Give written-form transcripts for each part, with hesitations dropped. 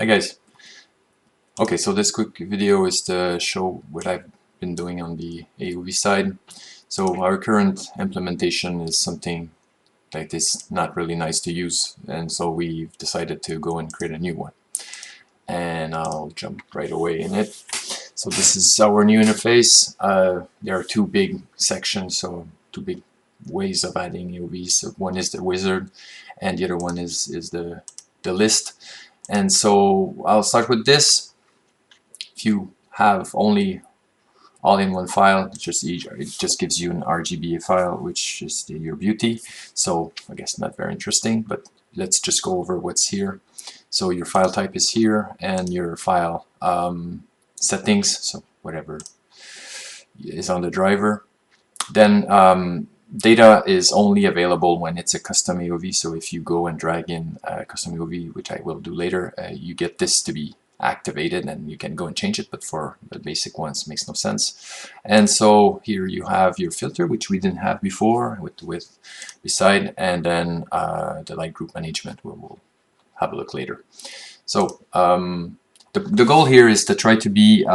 Hi guys. Okay, so this quick video is to show what I've been doing on the AOV side. So our current implementation is something like this, not really nice to use, and so we've decided to go and create a new one. And I'll jump right away in it. So this is our new interface. There are two big sections, so two big ways of adding AOVs. So one is the wizard, and the other one is the list. And so I'll start with this. If you have only all in one file, it just gives you an RGBA file, which is your beauty. So I guess not very interesting, but let's just go over what's here. So your file type is here, and your file settings, so whatever is on the driver. Then data is only available when it's a custom AOV. So if you go and drag in a custom AOV, which I will do later, you get this to be activated, and you can go and change it, but for the basic ones makes no sense. And so here you have your filter, which we didn't have before, with beside, and then the light group management, where we'll have a look later. So the goal here is to try to be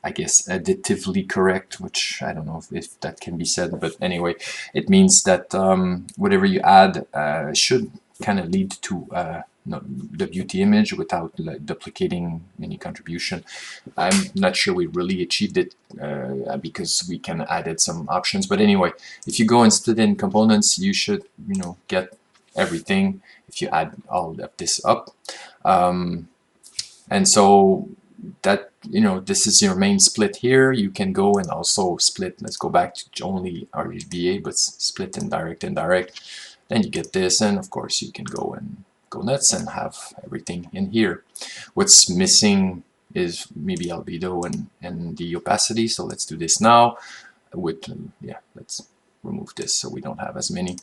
I guess additively correct, which I don't know if that can be said, but anyway, it means that whatever you add should kind of lead to the beauty image without duplicating any contribution. I'm not sure we really achieved it because we can added some options, but anyway, if you go and split in components, you should get everything if you add all of this up. And so that this is your main split here. You can go and also split, let's go back to only RGBA, but split indirect. Then you get this, and of course you can go and go nuts and have everything in here. What's missing is maybe albedo and the opacity, so let's do this now with let's remove this so we don't have as many.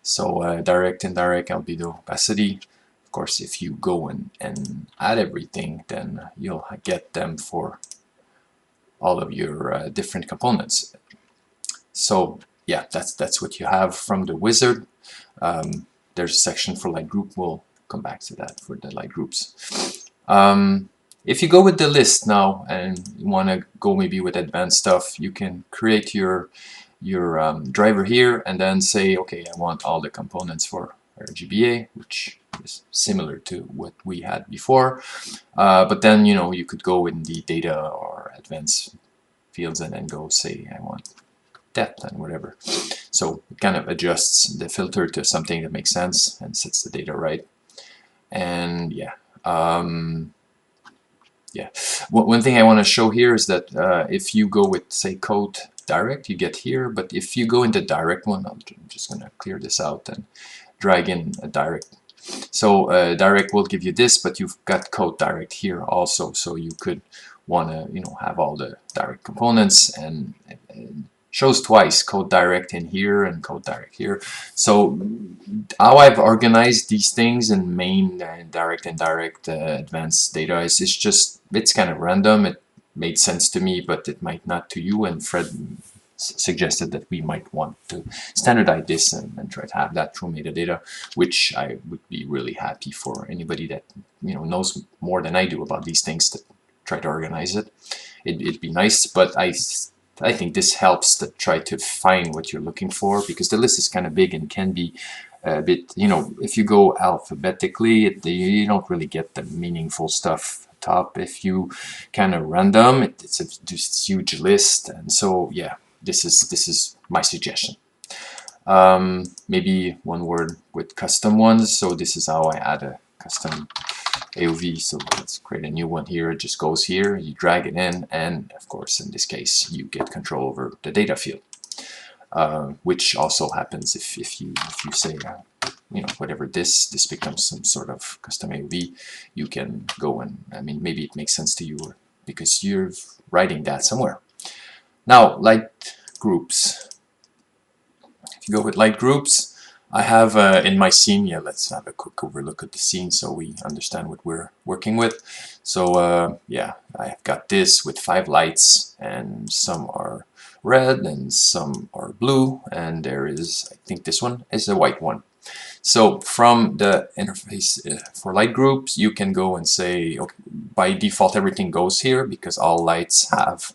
So direct, indirect, albedo, opacity. Of course, if you go and add everything, then you'll get them for all of your different components. So yeah, that's what you have from the wizard. There's a section for light group. We'll come back to that for the light groups. If you go with the list now and you want to go maybe with advanced stuff, you can create your driver here and then say, okay, I want all the components for RGBA, which is similar to what we had before, but then you could go in the data or advanced fields and then go say I want depth and whatever. So it kind of adjusts the filter to something that makes sense and sets the data right. And one thing I want to show here is that if you go with say code direct, you get here, but if you go in the direct one, I'm just going to clear this out and drag in a direct. So direct will give you this, but you've got code direct here also, so you could want to have all the direct components, and shows twice, code direct in here and code direct here. So how I've organized these things in main, direct, indirect, advanced data is it's kind of random. It made sense to me, but it might not to you, and Fred suggested that we might want to standardize this and try to have that through metadata, which I would be really happy for anybody that knows more than I do about these things to try to organize it. It'd be nice, but I think this helps to try to find what you're looking for, because the list is kind of big and can be a bit, if you go alphabetically, you don't really get the meaningful stuff top. If you kind of random, it's a huge list, and so yeah, this is my suggestion. Maybe one word with custom ones. So this is how I add a custom AOV. So let's create a new one here. It just goes here, you drag it in, and of course in this case you get control over the data field, which also happens if you say whatever this becomes some sort of custom AOV. You can go and maybe it makes sense to you because you're writing that somewhere. Now light groups. If you go with light groups, I have in my scene, let's have a quick overlook at the scene so we understand what we're working with. So yeah, I've got this with 5 lights, and some are red and some are blue, and there is, I think this one is a white one. So from the interface for light groups, you can go and say, okay, by default everything goes here because all lights have,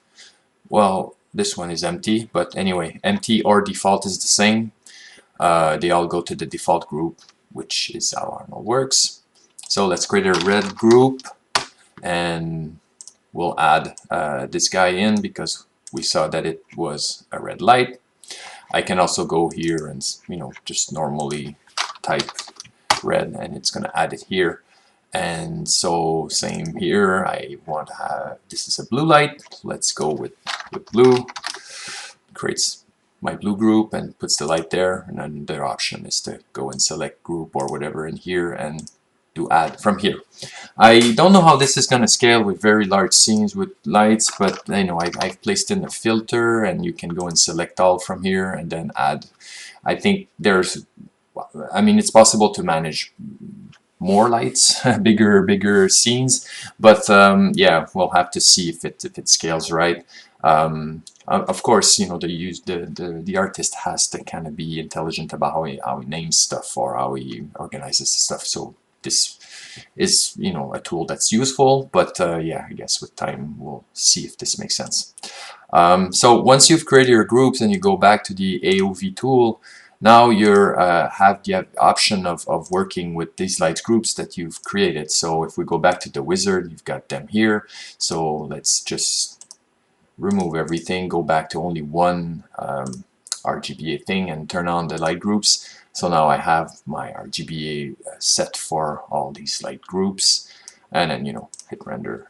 well, this one is empty, but anyway, empty or default is the same. They all go to the default group, which is how Arnold works. So let's create a red group, and we'll add this guy in because we saw that it was a red light. I can also go here and, you know, just normally type red and it's going to add it here. And so same here, I want to have, this is a blue light, let's go with blue. Creates my blue group and puts the light there, and then the option is to go and select group or whatever in here and do add from here. I don't know how this is going to scale with very large scenes with lights, but you know, I've placed in a filter and you can go and select all from here and then add. I think there's, I mean, it's possible to manage more lights, bigger scenes, but yeah, we'll have to see if it scales right. Of course, you know, the artist has to kind of be intelligent about how he names stuff or how he organizes stuff. So this is, you know, a tool that's useful, but yeah, I guess with time we'll see if this makes sense. So once you've created your groups and you go back to the AOV tool, now you have the option of working with these light groups that you've created. So if we go back to the wizard, you've got them here. So let's just remove everything, go back to only one RGBA thing and turn on the light groups. So now I have my RGBA set for all these light groups, and then, you know, hit render,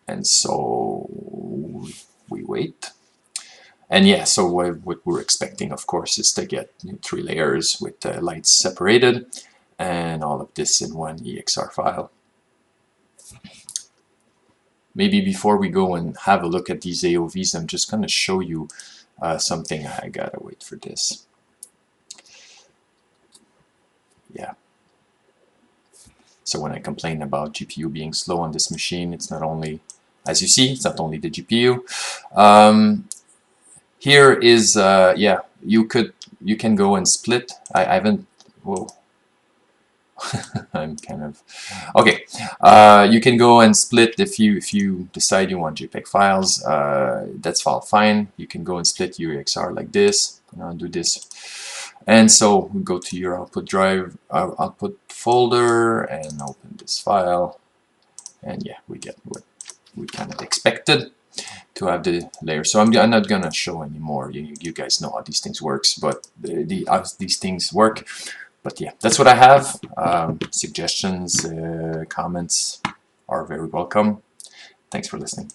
and so we wait. And yeah, so what we're expecting, of course, is to get 3 layers with the lights separated and all of this in one EXR file. Maybe before we go and have a look at these AOVs, I'm just going to show you something. I gotta wait for this. Yeah. So when I complain about GPU being slow on this machine, it's not only, as you see, it's not only the GPU. Here is, yeah, you can go and split. I haven't, whoa. I'm kind of okay. You can go and split if you decide you want JPEG files. That's all fine. You can go and split your EXR like this. I'll do this, and so we go to your output drive, output folder, and open this file. And yeah, we get what we kind of expected to have the layer. So I'm not gonna show anymore. You guys know how these things works, but these things work. But yeah, that's what I have. Suggestions, comments are very welcome. Thanks for listening.